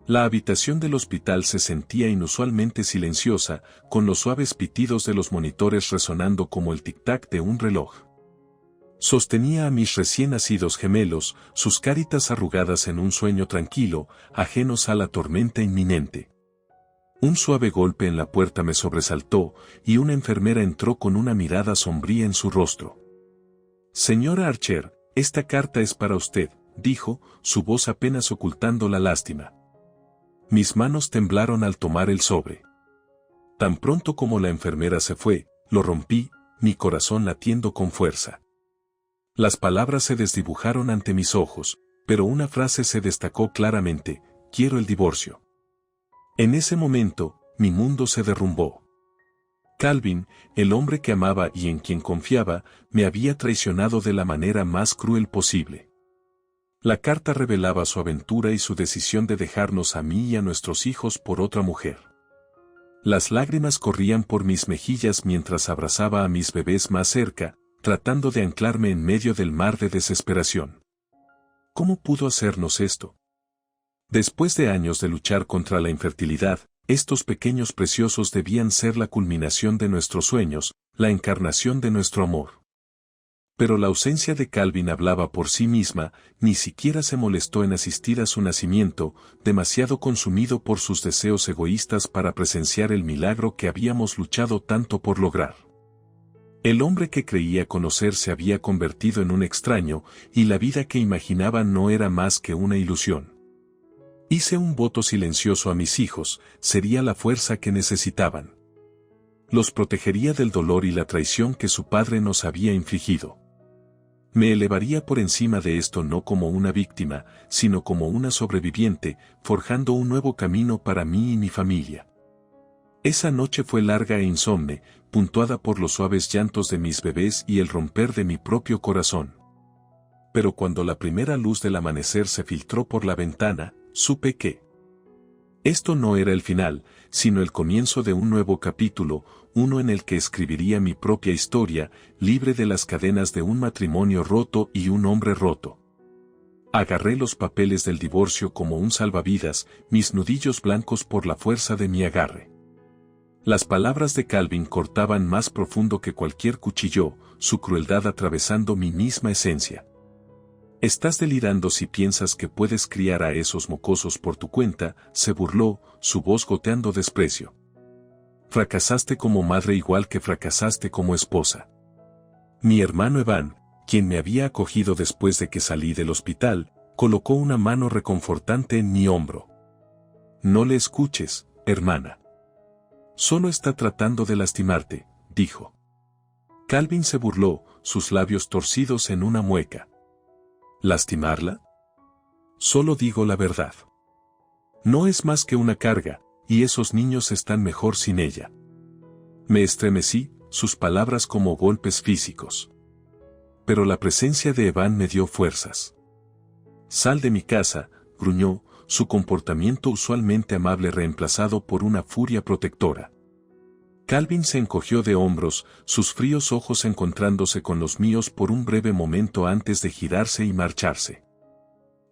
La habitación del hospital se sentía inusualmente silenciosa, con los suaves pitidos de los monitores resonando como el tic-tac de un reloj. Sostenía a mis recién nacidos gemelos, sus caritas arrugadas en un sueño tranquilo, ajenos a la tormenta inminente. Un suave golpe en la puerta me sobresaltó, y una enfermera entró con una mirada sombría en su rostro. «Señora Archer, esta carta es para usted», dijo, su voz apenas ocultando la lástima. Mis manos temblaron al tomar el sobre. Tan pronto como la enfermera se fue, lo rompí, mi corazón latiendo con fuerza. Las palabras se desdibujaron ante mis ojos, pero una frase se destacó claramente: «Quiero el divorcio». En ese momento, mi mundo se derrumbó. Calvin, el hombre que amaba y en quien confiaba, me había traicionado de la manera más cruel posible. La carta revelaba su aventura y su decisión de dejarnos a mí y a nuestros hijos por otra mujer. Las lágrimas corrían por mis mejillas mientras abrazaba a mis bebés más cerca, tratando de anclarme en medio del mar de desesperación. ¿Cómo pudo hacernos esto? Después de años de luchar contra la infertilidad, estos pequeños preciosos debían ser la culminación de nuestros sueños, la encarnación de nuestro amor. Pero la ausencia de Calvin hablaba por sí misma, ni siquiera se molestó en asistir a su nacimiento, demasiado consumido por sus deseos egoístas para presenciar el milagro que habíamos luchado tanto por lograr. El hombre que creía conocer se había convertido en un extraño, y la vida que imaginaba no era más que una ilusión. Hice un voto silencioso a mis hijos, sería la fuerza que necesitaban. Los protegería del dolor y la traición que su padre nos había infligido. Me elevaría por encima de esto no como una víctima, sino como una sobreviviente, forjando un nuevo camino para mí y mi familia. Esa noche fue larga e insomne, puntuada por los suaves llantos de mis bebés y el romper de mi propio corazón. Pero cuando la primera luz del amanecer se filtró por la ventana, supe que esto no era el final, sino el comienzo de un nuevo capítulo, uno en el que escribiría mi propia historia, libre de las cadenas de un matrimonio roto y un hombre roto. Agarré los papeles del divorcio como un salvavidas, mis nudillos blancos por la fuerza de mi agarre. Las palabras de Calvin cortaban más profundo que cualquier cuchillo, su crueldad atravesando mi misma esencia. «Estás delirando si piensas que puedes criar a esos mocosos por tu cuenta», se burló, su voz goteando desprecio. «Fracasaste como madre igual que fracasaste como esposa». Mi hermano Evan, quien me había acogido después de que salí del hospital, colocó una mano reconfortante en mi hombro. «No le escuches, hermana. Solo está tratando de lastimarte», dijo. Calvin se burló, sus labios torcidos en una mueca. ¿Lastimarla? Solo digo la verdad. No es más que una carga, y esos niños están mejor sin ella. Me estremecí, sus palabras como golpes físicos. Pero la presencia de Evan me dio fuerzas. «Sal de mi casa», gruñó, su comportamiento usualmente amable reemplazado por una furia protectora. Calvin se encogió de hombros, sus fríos ojos encontrándose con los míos por un breve momento antes de girarse y marcharse.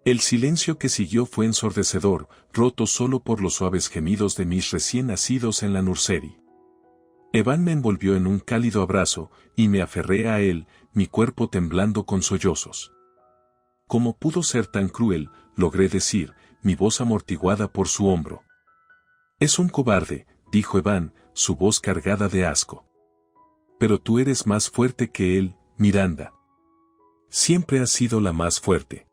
El silencio que siguió fue ensordecedor, roto solo por los suaves gemidos de mis recién nacidos en la nursery. Evan me envolvió en un cálido abrazo, y me aferré a él, mi cuerpo temblando con sollozos. «¿Cómo pudo ser tan cruel?», logré decir, mi voz amortiguada por su hombro. «Es un cobarde», dijo Evan, su voz cargada de asco. «Pero tú eres más fuerte que él, Miranda. Siempre has sido la más fuerte».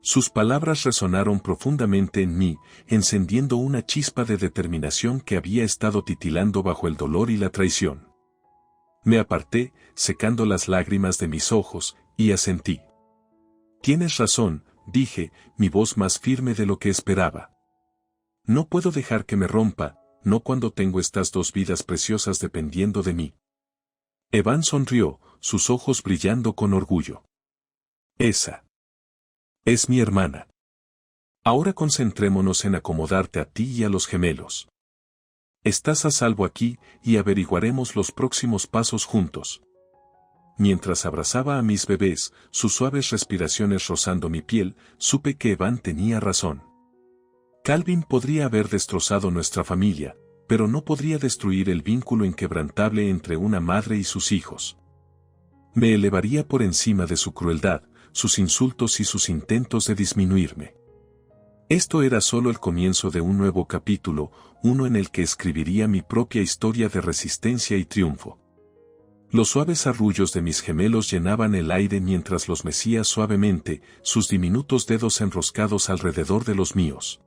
Sus palabras resonaron profundamente en mí, encendiendo una chispa de determinación que había estado titilando bajo el dolor y la traición. Me aparté, secando las lágrimas de mis ojos, y asentí. «Tienes razón», dije, mi voz más firme de lo que esperaba. «No puedo dejar que me rompa, no cuando tengo estas dos vidas preciosas dependiendo de mí». Evan sonrió, sus ojos brillando con orgullo. «Esa es mi hermana. Ahora concentrémonos en acomodarte a ti y a los gemelos. Estás a salvo aquí, y averiguaremos los próximos pasos juntos». Mientras abrazaba a mis bebés, sus suaves respiraciones rozando mi piel, supe que Evan tenía razón. Calvin podría haber destrozado nuestra familia, pero no podría destruir el vínculo inquebrantable entre una madre y sus hijos. Me elevaría por encima de su crueldad, sus insultos y sus intentos de disminuirme. Esto era solo el comienzo de un nuevo capítulo, uno en el que escribiría mi propia historia de resistencia y triunfo. Los suaves arrullos de mis gemelos llenaban el aire mientras los mecía suavemente, sus diminutos dedos enroscados alrededor de los míos.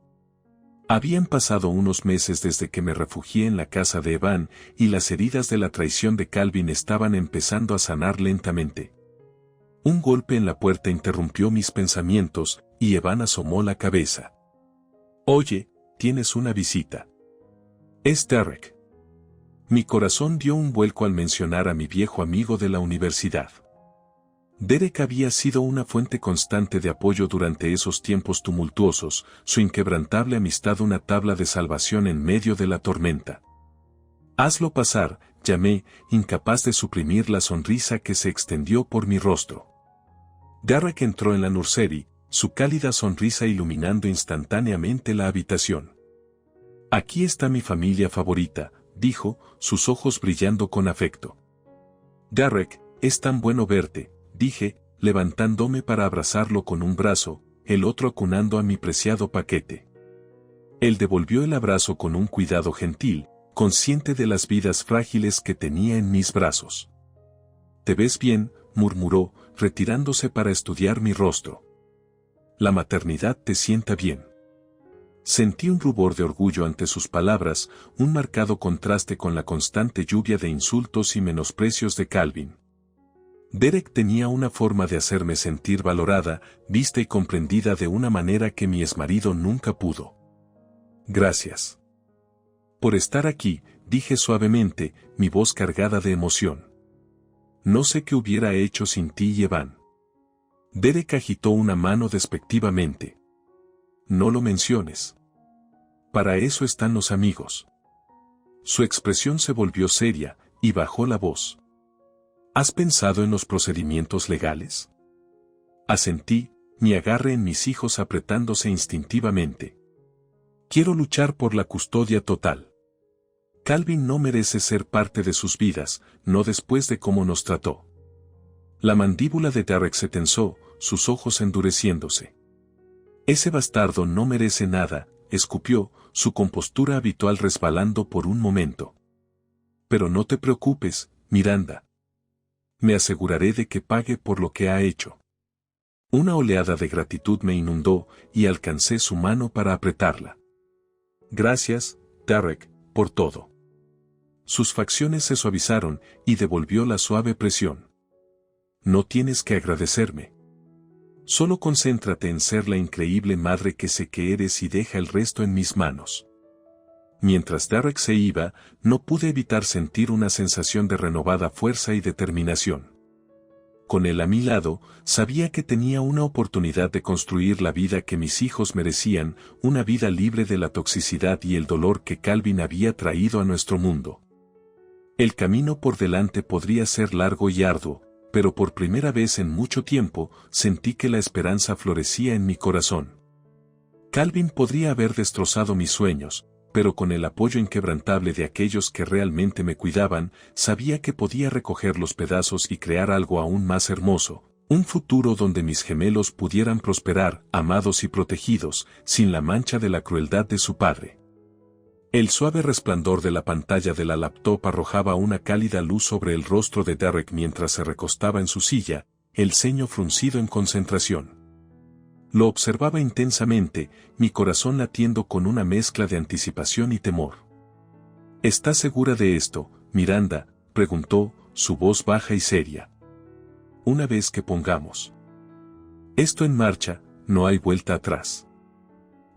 Habían pasado unos meses desde que me refugié en la casa de Evan, y las heridas de la traición de Calvin estaban empezando a sanar lentamente. Un golpe en la puerta interrumpió mis pensamientos, y Evan asomó la cabeza. «Oye, tienes una visita». «Es Derek». Mi corazón dio un vuelco al mencionar a mi viejo amigo de la universidad. Derek había sido una fuente constante de apoyo durante esos tiempos tumultuosos, su inquebrantable amistad una tabla de salvación en medio de la tormenta. «Hazlo pasar», llamé, incapaz de suprimir la sonrisa que se extendió por mi rostro. Derek entró en la nursery, su cálida sonrisa iluminando instantáneamente la habitación. «Aquí está mi familia favorita», dijo, sus ojos brillando con afecto. «Derek, es tan bueno verte», dije, levantándome para abrazarlo con un brazo, el otro acunando a mi preciado paquete. Él devolvió el abrazo con un cuidado gentil, consciente de las vidas frágiles que tenía en mis brazos. «¿Te ves bien?», murmuró, retirándose para estudiar mi rostro. «La maternidad te sienta bien». Sentí un rubor de orgullo ante sus palabras, un marcado contraste con la constante lluvia de insultos y menosprecios de Calvin. Derek tenía una forma de hacerme sentir valorada, vista y comprendida de una manera que mi exmarido nunca pudo. «Gracias por estar aquí», dije suavemente, mi voz cargada de emoción. «No sé qué hubiera hecho sin ti y Evan». Derek agitó una mano despectivamente. «No lo menciones. Para eso están los amigos». Su expresión se volvió seria, y bajó la voz. «¿Has pensado en los procedimientos legales?». Asentí, mi agarre en mis hijos apretándose instintivamente. «Quiero luchar por la custodia total. Calvin no merece ser parte de sus vidas, no después de cómo nos trató». La mandíbula de Derek se tensó, sus ojos endureciéndose. «Ese bastardo no merece nada», escupió, su compostura habitual resbalando por un momento. «Pero no te preocupes, Miranda. Me aseguraré de que pague por lo que ha hecho». Una oleada de gratitud me inundó, y alcancé su mano para apretarla. «Gracias, Derek, por todo». Sus facciones se suavizaron, y devolvió la suave presión. «No tienes que agradecerme. Solo concéntrate en ser la increíble madre que sé que eres y deja el resto en mis manos». Mientras Derek se iba, no pude evitar sentir una sensación de renovada fuerza y determinación. Con él a mi lado, sabía que tenía una oportunidad de construir la vida que mis hijos merecían, una vida libre de la toxicidad y el dolor que Calvin había traído a nuestro mundo. El camino por delante podría ser largo y arduo, pero por primera vez en mucho tiempo, sentí que la esperanza florecía en mi corazón. Calvin podría haber destrozado mis sueños, pero con el apoyo inquebrantable de aquellos que realmente me cuidaban, sabía que podía recoger los pedazos y crear algo aún más hermoso, un futuro donde mis gemelos pudieran prosperar, amados y protegidos, sin la mancha de la crueldad de su padre. El suave resplandor de la pantalla de la laptop arrojaba una cálida luz sobre el rostro de Derek mientras se recostaba en su silla, el ceño fruncido en concentración. Lo observaba intensamente, mi corazón latiendo con una mezcla de anticipación y temor. «¿Estás segura de esto, Miranda?», preguntó, su voz baja y seria. «Una vez que pongamos esto en marcha, no hay vuelta atrás».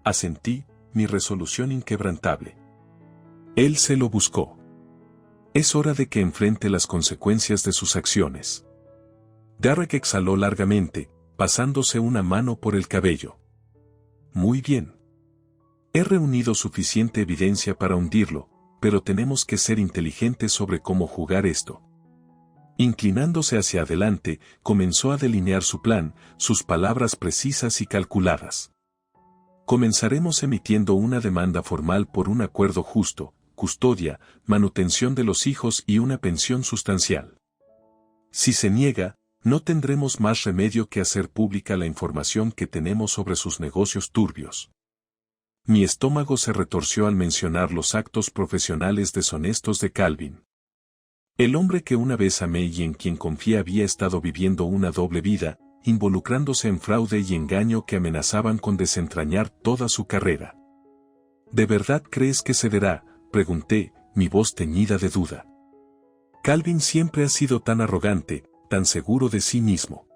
Asentí, mi resolución inquebrantable. Él se lo buscó. Es hora de que enfrente las consecuencias de sus acciones. Derek exhaló largamente, pasándose una mano por el cabello. «Muy bien. He reunido suficiente evidencia para hundirlo, pero tenemos que ser inteligentes sobre cómo jugar esto». Inclinándose hacia adelante, comenzó a delinear su plan, sus palabras precisas y calculadas. Comenzaremos emitiendo una demanda formal por un acuerdo justo, custodia, manutención de los hijos y una pensión sustancial. Si se niega, no tendremos más remedio que hacer pública la información que tenemos sobre sus negocios turbios. Mi estómago se retorció al mencionar los actos profesionales deshonestos de Calvin. El hombre que una vez amé y en quien confié había estado viviendo una doble vida, involucrándose en fraude y engaño que amenazaban con desentrañar toda su carrera. ¿De verdad crees que cederá?, pregunté, mi voz teñida de duda. Calvin siempre ha sido tan arrogante, tan seguro de sí mismo.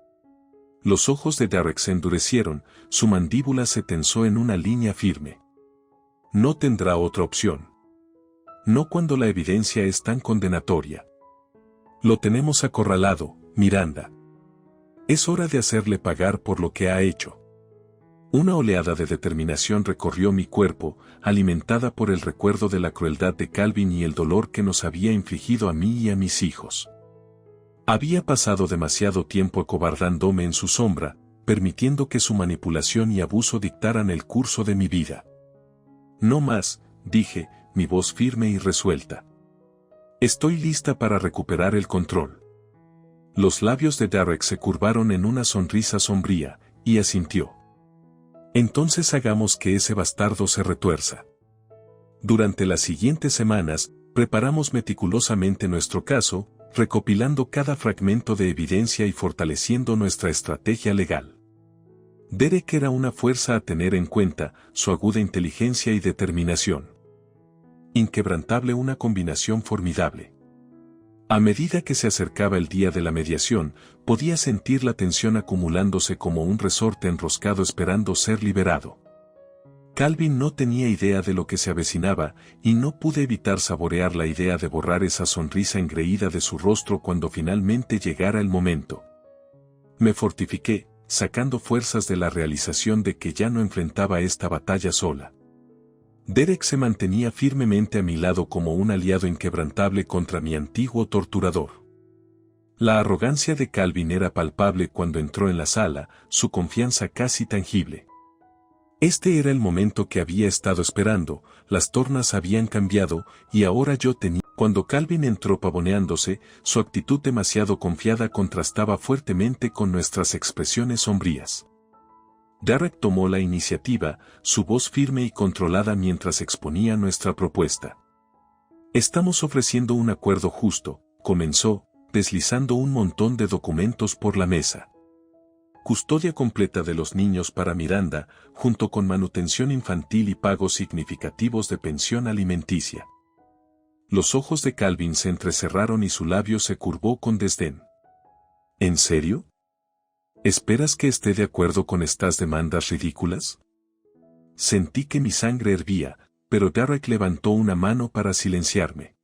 Los ojos de Derek se endurecieron, su mandíbula se tensó en una línea firme. No tendrá otra opción. No cuando la evidencia es tan condenatoria. Lo tenemos acorralado, Miranda. Es hora de hacerle pagar por lo que ha hecho. Una oleada de determinación recorrió mi cuerpo, alimentada por el recuerdo de la crueldad de Calvin y el dolor que nos había infligido a mí y a mis hijos. Había pasado demasiado tiempo acobardándome en su sombra, permitiendo que su manipulación y abuso dictaran el curso de mi vida. No más, dije, mi voz firme y resuelta. Estoy lista para recuperar el control. Los labios de Derek se curvaron en una sonrisa sombría, y asintió. Entonces hagamos que ese bastardo se retuerza. Durante las siguientes semanas, preparamos meticulosamente nuestro caso, recopilando cada fragmento de evidencia y fortaleciendo nuestra estrategia legal. Derek era una fuerza a tener en cuenta, su aguda inteligencia y determinación. Inquebrantable, una combinación formidable. A medida que se acercaba el día de la mediación, podía sentir la tensión acumulándose como un resorte enroscado esperando ser liberado. Calvin no tenía idea de lo que se avecinaba, y no pude evitar saborear la idea de borrar esa sonrisa engreída de su rostro cuando finalmente llegara el momento. Me fortifiqué, sacando fuerzas de la realización de que ya no enfrentaba esta batalla sola. Derek se mantenía firmemente a mi lado como un aliado inquebrantable contra mi antiguo torturador. La arrogancia de Calvin era palpable cuando entró en la sala, su confianza casi tangible. Este era el momento que había estado esperando, las tornas habían cambiado, y ahora yo tenía... Cuando Calvin entró pavoneándose, su actitud demasiado confiada contrastaba fuertemente con nuestras expresiones sombrías. Derek tomó la iniciativa, su voz firme y controlada mientras exponía nuestra propuesta. Estamos ofreciendo un acuerdo justo, comenzó, deslizando un montón de documentos por la mesa. Custodia completa de los niños para Miranda, junto con manutención infantil y pagos significativos de pensión alimenticia. Los ojos de Calvin se entrecerraron y su labio se curvó con desdén. ¿En serio? ¿Esperas que esté de acuerdo con estas demandas ridículas? Sentí que mi sangre hervía, pero Derek levantó una mano para silenciarme.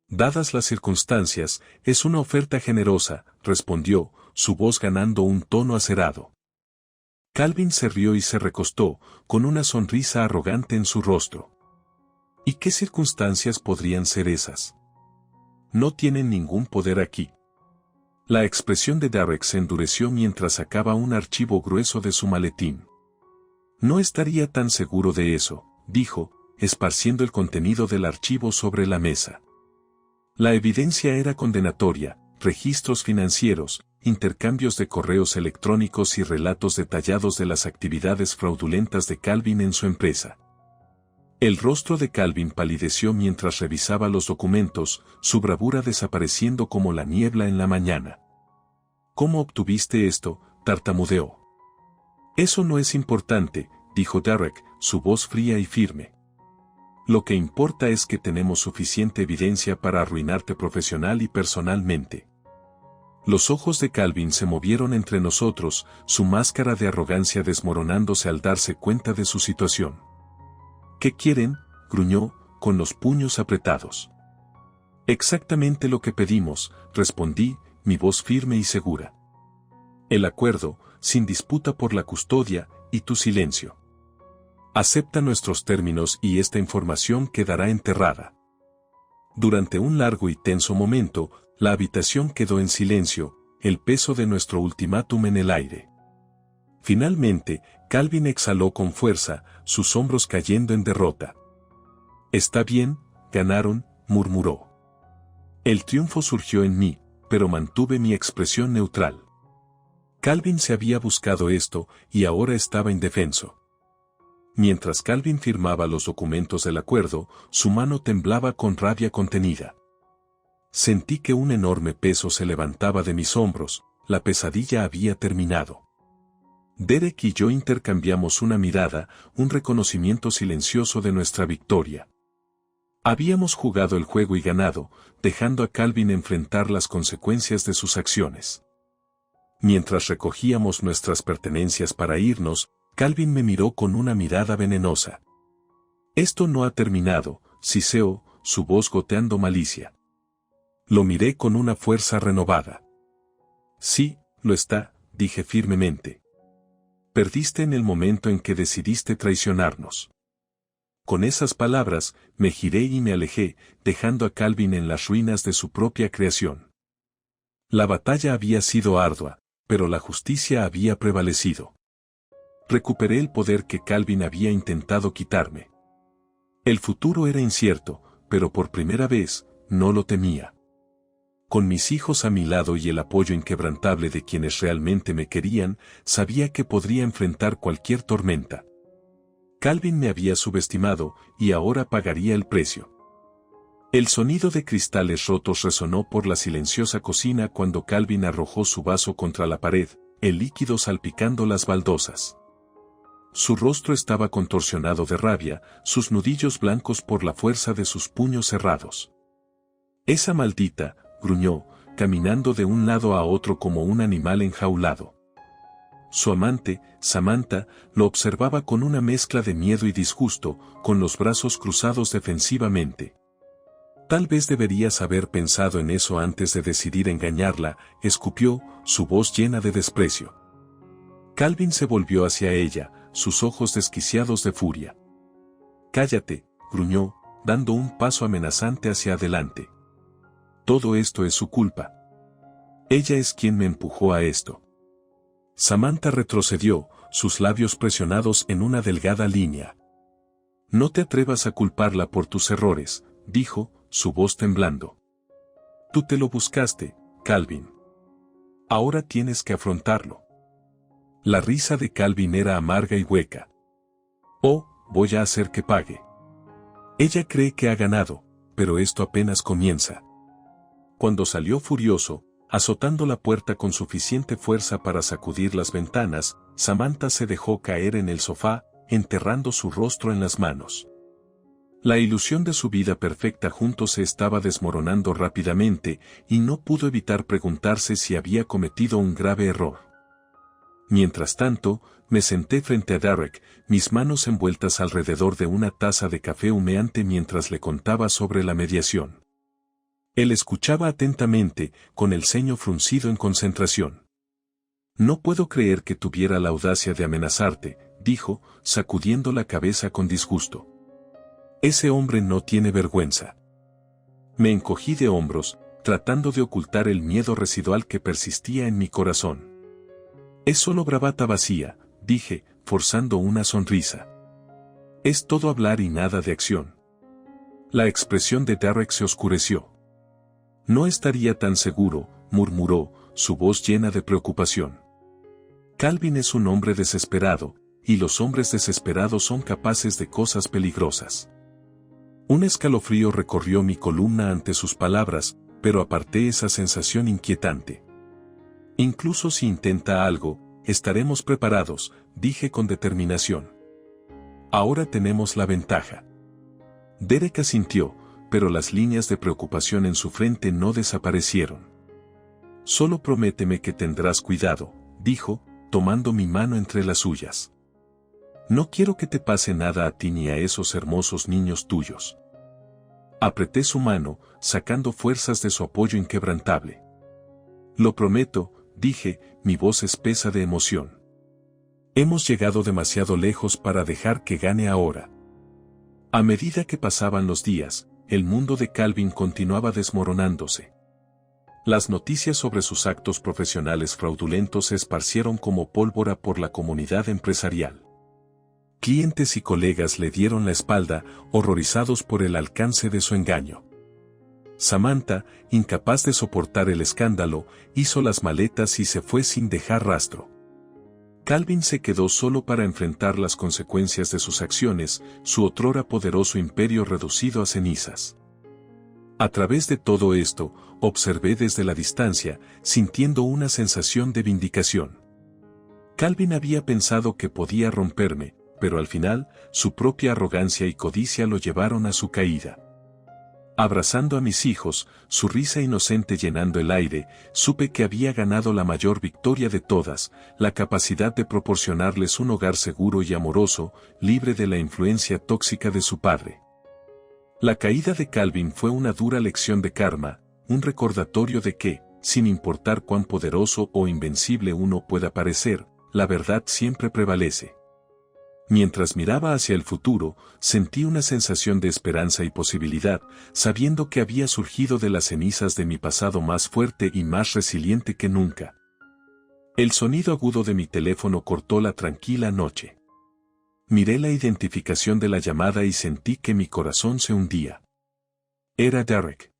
Dadas las circunstancias, es una oferta generosa, respondió, su voz ganando un tono acerado. Calvin se rió y se recostó, con una sonrisa arrogante en su rostro. ¿Y qué circunstancias podrían ser esas? No tienen ningún poder aquí. La expresión de Derek se endureció mientras sacaba un archivo grueso de su maletín. No estaría tan seguro de eso, dijo, esparciendo el contenido del archivo sobre la mesa. La evidencia era condenatoria, registros financieros, intercambios de correos electrónicos y relatos detallados de las actividades fraudulentas de Calvin en su empresa. El rostro de Calvin palideció mientras revisaba los documentos, su bravura desapareciendo como la niebla en la mañana. ¿Cómo obtuviste esto?, tartamudeó. Eso no es importante, dijo Derek, su voz fría y firme. Lo que importa es que tenemos suficiente evidencia para arruinarte profesional y personalmente. Los ojos de Calvin se movieron entre nosotros, su máscara de arrogancia desmoronándose al darse cuenta de su situación. ¿Qué quieren?, gruñó, con los puños apretados. Exactamente lo que pedimos, respondí, mi voz firme y segura. El acuerdo, sin disputa por la custodia, y tu silencio. Acepta nuestros términos y esta información quedará enterrada. Durante un largo y tenso momento, la habitación quedó en silencio, el peso de nuestro ultimátum en el aire. Finalmente, Calvin exhaló con fuerza, sus hombros cayendo en derrota. «Está bien, ganaron», murmuró. El triunfo surgió en mí, pero mantuve mi expresión neutral. Calvin se había buscado esto, y ahora estaba indefenso. Mientras Calvin firmaba los documentos del acuerdo, su mano temblaba con rabia contenida. Sentí que un enorme peso se levantaba de mis hombros, la pesadilla había terminado. Derek y yo intercambiamos una mirada, un reconocimiento silencioso de nuestra victoria. Habíamos jugado el juego y ganado, dejando a Calvin enfrentar las consecuencias de sus acciones. Mientras recogíamos nuestras pertenencias para irnos, Calvin me miró con una mirada venenosa. «Esto no ha terminado», siseó, su voz goteando malicia. Lo miré con una fuerza renovada. «Sí, lo está», dije firmemente. «Perdiste en el momento en que decidiste traicionarnos». Con esas palabras, me giré y me alejé, dejando a Calvin en las ruinas de su propia creación. La batalla había sido ardua, pero la justicia había prevalecido. Recuperé el poder que Calvin había intentado quitarme. El futuro era incierto, pero por primera vez, no lo temía. Con mis hijos a mi lado y el apoyo inquebrantable de quienes realmente me querían, sabía que podría enfrentar cualquier tormenta. Calvin me había subestimado, y ahora pagaría el precio. El sonido de cristales rotos resonó por la silenciosa cocina cuando Calvin arrojó su vaso contra la pared, el líquido salpicando las baldosas. Su rostro estaba contorsionado de rabia, sus nudillos blancos por la fuerza de sus puños cerrados. «Esa maldita», gruñó, caminando de un lado a otro como un animal enjaulado. Su amante, Samantha, lo observaba con una mezcla de miedo y disgusto, con los brazos cruzados defensivamente. «Tal vez deberías haber pensado en eso antes de decidir engañarla», escupió, su voz llena de desprecio. Calvin se volvió hacia ella, sus ojos desquiciados de furia. «Cállate», gruñó, dando un paso amenazante hacia adelante. «Todo esto es su culpa. Ella es quien me empujó a esto». Samantha retrocedió, sus labios presionados en una delgada línea. «No te atrevas a culparla por tus errores», dijo, su voz temblando. «Tú te lo buscaste, Calvin. Ahora tienes que afrontarlo». La risa de Calvin era amarga y hueca. «Oh, voy a hacer que pague. Ella cree que ha ganado, pero esto apenas comienza». Cuando salió furioso, azotando la puerta con suficiente fuerza para sacudir las ventanas, Samantha se dejó caer en el sofá, enterrando su rostro en las manos. La ilusión de su vida perfecta juntos se estaba desmoronando rápidamente, y no pudo evitar preguntarse si había cometido un grave error. Mientras tanto, me senté frente a Derek, mis manos envueltas alrededor de una taza de café humeante mientras le contaba sobre la mediación. Él escuchaba atentamente, con el ceño fruncido en concentración. «No puedo creer que tuviera la audacia de amenazarte», dijo, sacudiendo la cabeza con disgusto. «Ese hombre no tiene vergüenza». Me encogí de hombros, tratando de ocultar el miedo residual que persistía en mi corazón. «Es solo bravata vacía», dije, forzando una sonrisa. «Es todo hablar y nada de acción». La expresión de Derek se oscureció. «No estaría tan seguro», murmuró, su voz llena de preocupación. «Calvin es un hombre desesperado, y los hombres desesperados son capaces de cosas peligrosas». Un escalofrío recorrió mi columna ante sus palabras, pero aparté esa sensación inquietante. «Incluso si intenta algo, estaremos preparados», dije con determinación. «Ahora tenemos la ventaja». Derek asintió, pero las líneas de preocupación en su frente no desaparecieron. «Solo prométeme que tendrás cuidado», dijo, tomando mi mano entre las suyas. «No quiero que te pase nada a ti ni a esos hermosos niños tuyos». Apreté su mano, sacando fuerzas de su apoyo inquebrantable. «Lo prometo», dije, mi voz espesa de emoción. «Hemos llegado demasiado lejos para dejar que gane ahora». A medida que pasaban los días, el mundo de Calvin continuaba desmoronándose. Las noticias sobre sus actos profesionales fraudulentos se esparcieron como pólvora por la comunidad empresarial. Clientes y colegas le dieron la espalda, horrorizados por el alcance de su engaño. Samantha, incapaz de soportar el escándalo, hizo las maletas y se fue sin dejar rastro. Calvin se quedó solo para enfrentar las consecuencias de sus acciones, su otrora poderoso imperio reducido a cenizas. A través de todo esto, observé desde la distancia, sintiendo una sensación de vindicación. Calvin había pensado que podía romperme, pero al final, su propia arrogancia y codicia lo llevaron a su caída. Abrazando a mis hijos, su risa inocente llenando el aire, supe que había ganado la mayor victoria de todas, la capacidad de proporcionarles un hogar seguro y amoroso, libre de la influencia tóxica de su padre. La caída de Calvin fue una dura lección de karma, un recordatorio de que, sin importar cuán poderoso o invencible uno pueda parecer, la verdad siempre prevalece. Mientras miraba hacia el futuro, sentí una sensación de esperanza y posibilidad, sabiendo que había surgido de las cenizas de mi pasado más fuerte y más resiliente que nunca. El sonido agudo de mi teléfono cortó la tranquila noche. Miré la identificación de la llamada y sentí que mi corazón se hundía. Era Derek.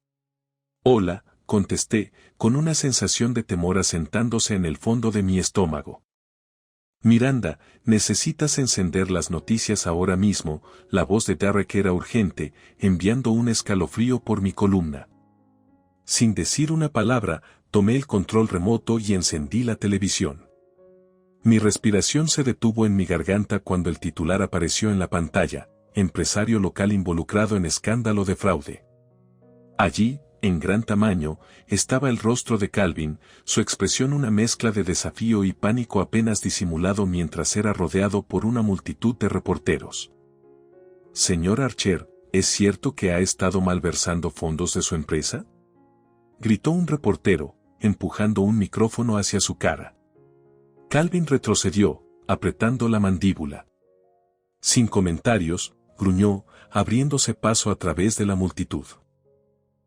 Hola, contesté, con una sensación de temor asentándose en el fondo de mi estómago. Miranda, necesitas encender las noticias ahora mismo. La voz de Derek era urgente, enviando un escalofrío por mi columna. Sin decir una palabra, tomé el control remoto y encendí la televisión. Mi respiración se detuvo en mi garganta cuando el titular apareció en la pantalla: empresario local involucrado en escándalo de fraude. Allí, en gran tamaño, estaba el rostro de Calvin, su expresión una mezcla de desafío y pánico apenas disimulado mientras era rodeado por una multitud de reporteros. Señor Archer, ¿es cierto que ha estado malversando fondos de su empresa?, gritó un reportero, empujando un micrófono hacia su cara. Calvin retrocedió, apretando la mandíbula. Sin comentarios, gruñó, abriéndose paso a través de la multitud.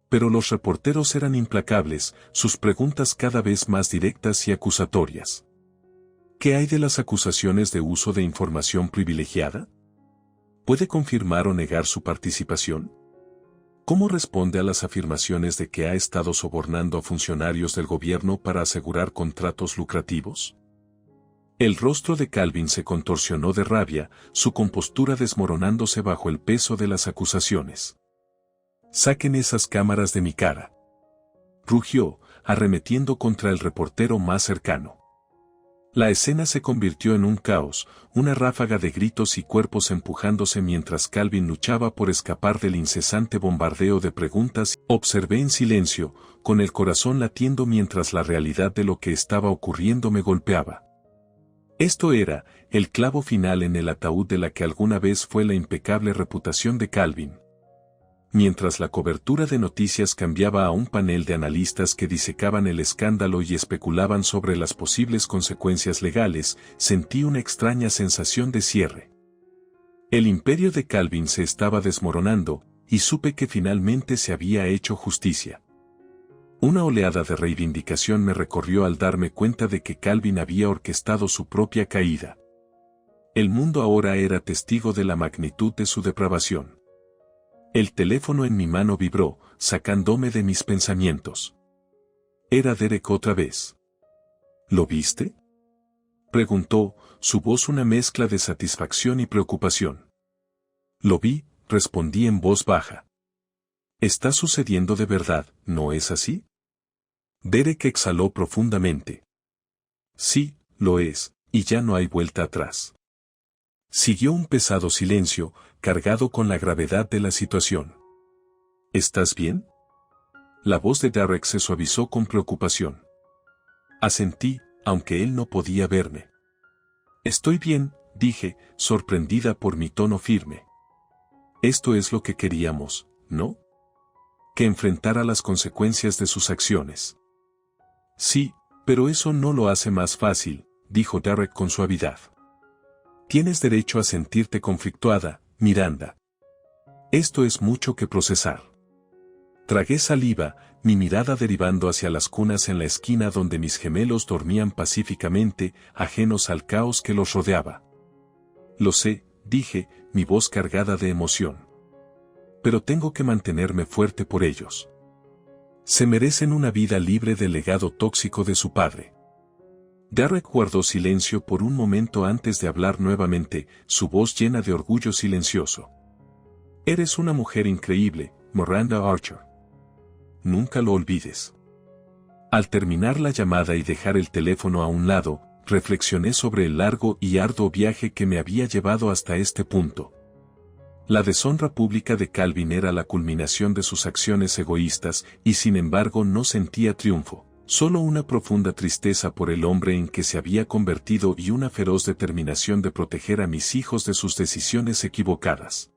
Pero los reporteros eran implacables, sus preguntas cada vez más directas y acusatorias. ¿Qué hay de las acusaciones de uso de información privilegiada? ¿Puede confirmar o negar su participación? ¿Cómo responde a las afirmaciones de que ha estado sobornando a funcionarios del gobierno para asegurar contratos lucrativos? El rostro de Calvin se contorsionó de rabia, su compostura desmoronándose bajo el peso de las acusaciones. «Saquen esas cámaras de mi cara», rugió, arremetiendo contra el reportero más cercano. La escena se convirtió en un caos, una ráfaga de gritos y cuerpos empujándose mientras Calvin luchaba por escapar del incesante bombardeo de preguntas. Observé en silencio, con el corazón latiendo mientras la realidad de lo que estaba ocurriendo me golpeaba. Esto era, el clavo final en el ataúd de la que alguna vez fue la impecable reputación de Calvin. Mientras la cobertura de noticias cambiaba a un panel de analistas que disecaban el escándalo y especulaban sobre las posibles consecuencias legales, sentí una extraña sensación de cierre. El imperio de Calvin se estaba desmoronando, y supe que finalmente se había hecho justicia. Una oleada de reivindicación me recorrió al darme cuenta de que Calvin había orquestado su propia caída. El mundo ahora era testigo de la magnitud de su depravación. El teléfono en mi mano vibró, sacándome de mis pensamientos. Era Derek otra vez. ¿Lo viste?, preguntó, su voz una mezcla de satisfacción y preocupación. Lo vi, respondí en voz baja. Está sucediendo de verdad, ¿no es así? Derek exhaló profundamente. Sí, lo es, y ya no hay vuelta atrás. Siguió un pesado silencio, cargado con la gravedad de la situación. ¿Estás bien?, la voz de Derek se suavizó con preocupación. Asentí, aunque él no podía verme. Estoy bien, dije, sorprendida por mi tono firme. Esto es lo que queríamos, ¿no? Que enfrentara las consecuencias de sus acciones. Sí, pero eso no lo hace más fácil, dijo Derek con suavidad. Tienes derecho a sentirte conflictuada, Miranda. Esto es mucho que procesar. Tragué saliva, mi mirada derivando hacia las cunas en la esquina donde mis gemelos dormían pacíficamente, ajenos al caos que los rodeaba. Lo sé, dije, mi voz cargada de emoción. Pero tengo que mantenerme fuerte por ellos. Se merecen una vida libre del legado tóxico de su padre. Derek guardó silencio por un momento antes de hablar nuevamente, su voz llena de orgullo silencioso. Eres una mujer increíble, Miranda Archer. Nunca lo olvides. Al terminar la llamada y dejar el teléfono a un lado, reflexioné sobre el largo y arduo viaje que me había llevado hasta este punto. La deshonra pública de Calvin era la culminación de sus acciones egoístas y sin embargo no sentía triunfo, solo una profunda tristeza por el hombre en que se había convertido y una feroz determinación de proteger a mis hijos de sus decisiones equivocadas.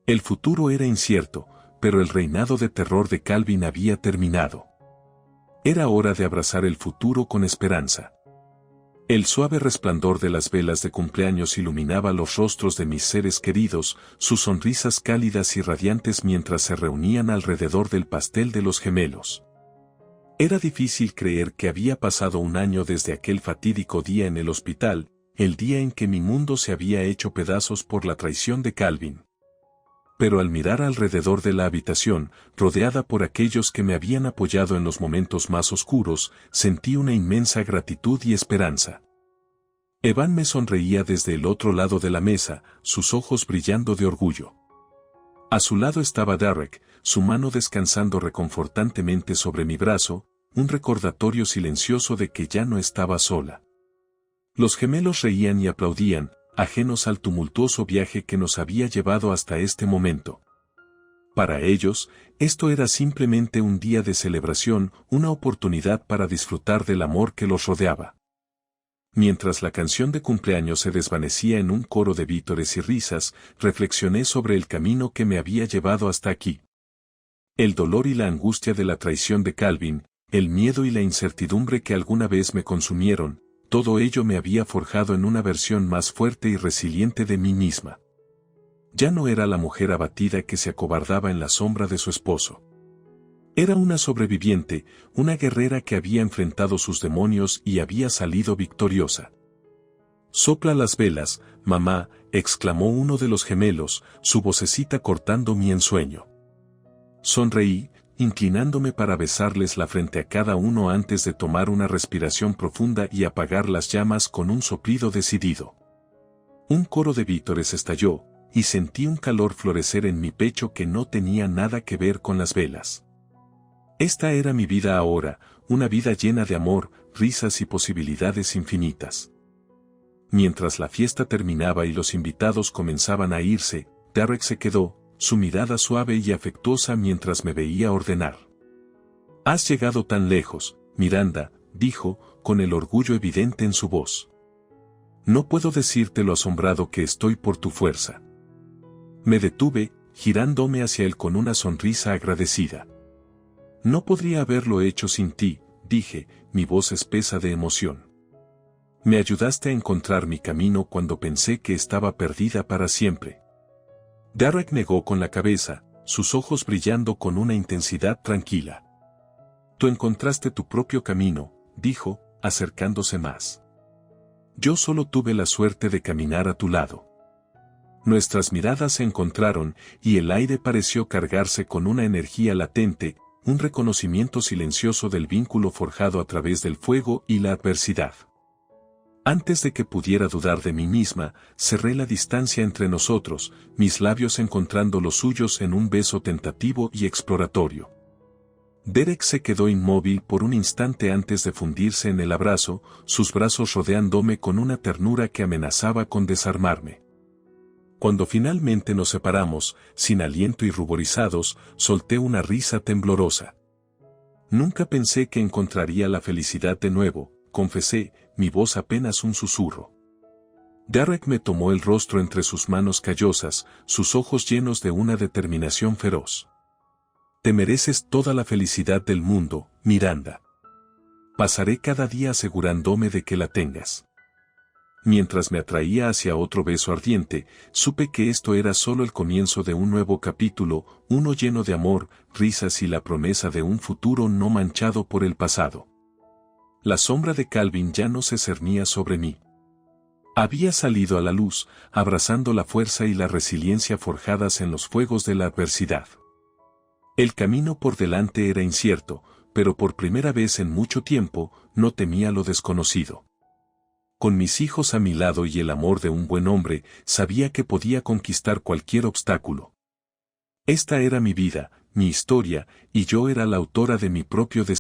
El futuro era incierto, pero el reinado de terror de Calvin había terminado. Era hora de abrazar el futuro con esperanza. El suave resplandor de las velas de cumpleaños iluminaba los rostros de mis seres queridos, sus sonrisas cálidas y radiantes mientras se reunían alrededor del pastel de los gemelos. Era difícil creer que había pasado un año desde aquel fatídico día en el hospital, el día en que mi mundo se había hecho pedazos por la traición de Calvin. Pero al mirar alrededor de la habitación, rodeada por aquellos que me habían apoyado en los momentos más oscuros, sentí una inmensa gratitud y esperanza. Evan me sonreía desde el otro lado de la mesa, sus ojos brillando de orgullo. A su lado estaba Derek, su mano descansando reconfortantemente sobre mi brazo, un recordatorio silencioso de que ya no estaba sola. Los gemelos reían y aplaudían, ajenos al tumultuoso viaje que nos había llevado hasta este momento. Para ellos, esto era simplemente un día de celebración, una oportunidad para disfrutar del amor que los rodeaba. Mientras la canción de cumpleaños se desvanecía en un coro de vítores y risas, reflexioné sobre el camino que me había llevado hasta aquí. El dolor y la angustia de la traición de Calvin, el miedo y la incertidumbre que alguna vez me consumieron, todo ello me había forjado en una versión más fuerte y resiliente de mí misma. Ya no era la mujer abatida que se acobardaba en la sombra de su esposo. Era una sobreviviente, una guerrera que había enfrentado sus demonios y había salido victoriosa. «Sopla las velas, mamá», exclamó uno de los gemelos, su vocecita cortando mi ensueño. Sonreí, inclinándome para besarles la frente a cada uno antes de tomar una respiración profunda y apagar las llamas con un soplido decidido. Un coro de vítores estalló, y sentí un calor florecer en mi pecho que no tenía nada que ver con las velas. Esta era mi vida ahora, una vida llena de amor, risas y posibilidades infinitas. Mientras la fiesta terminaba y los invitados comenzaban a irse, Derek se quedó, su mirada suave y afectuosa mientras me veía ordenar. «Has llegado tan lejos, Miranda», dijo, con el orgullo evidente en su voz. «No puedo decirte lo asombrado que estoy por tu fuerza». Me detuve, girándome hacia él con una sonrisa agradecida. «No podría haberlo hecho sin ti», dije, mi voz espesa de emoción. «Me ayudaste a encontrar mi camino cuando pensé que estaba perdida para siempre». Derek negó con la cabeza, sus ojos brillando con una intensidad tranquila. «Tú encontraste tu propio camino», dijo, acercándose más. «Yo solo tuve la suerte de caminar a tu lado». Nuestras miradas se encontraron, y el aire pareció cargarse con una energía latente, un reconocimiento silencioso del vínculo forjado a través del fuego y la adversidad. Antes de que pudiera dudar de mí misma, cerré la distancia entre nosotros, mis labios encontrando los suyos en un beso tentativo y exploratorio. Derek se quedó inmóvil por un instante antes de fundirse en el abrazo, sus brazos rodeándome con una ternura que amenazaba con desarmarme. Cuando finalmente nos separamos, sin aliento y ruborizados, solté una risa temblorosa. «Nunca pensé que encontraría la felicidad de nuevo», confesé, mi voz apenas un susurro. Derek me tomó el rostro entre sus manos callosas, sus ojos llenos de una determinación feroz. «Te mereces toda la felicidad del mundo, Miranda. Pasaré cada día asegurándome de que la tengas». Mientras me atraía hacia otro beso ardiente, supe que esto era solo el comienzo de un nuevo capítulo, uno lleno de amor, risas y la promesa de un futuro no manchado por el pasado. La sombra de Calvin ya no se cernía sobre mí. Había salido a la luz, abrazando la fuerza y la resiliencia forjadas en los fuegos de la adversidad. El camino por delante era incierto, pero por primera vez en mucho tiempo, no temía lo desconocido. Con mis hijos a mi lado y el amor de un buen hombre, sabía que podía conquistar cualquier obstáculo. Esta era mi vida, mi historia, y yo era la autora de mi propio destino.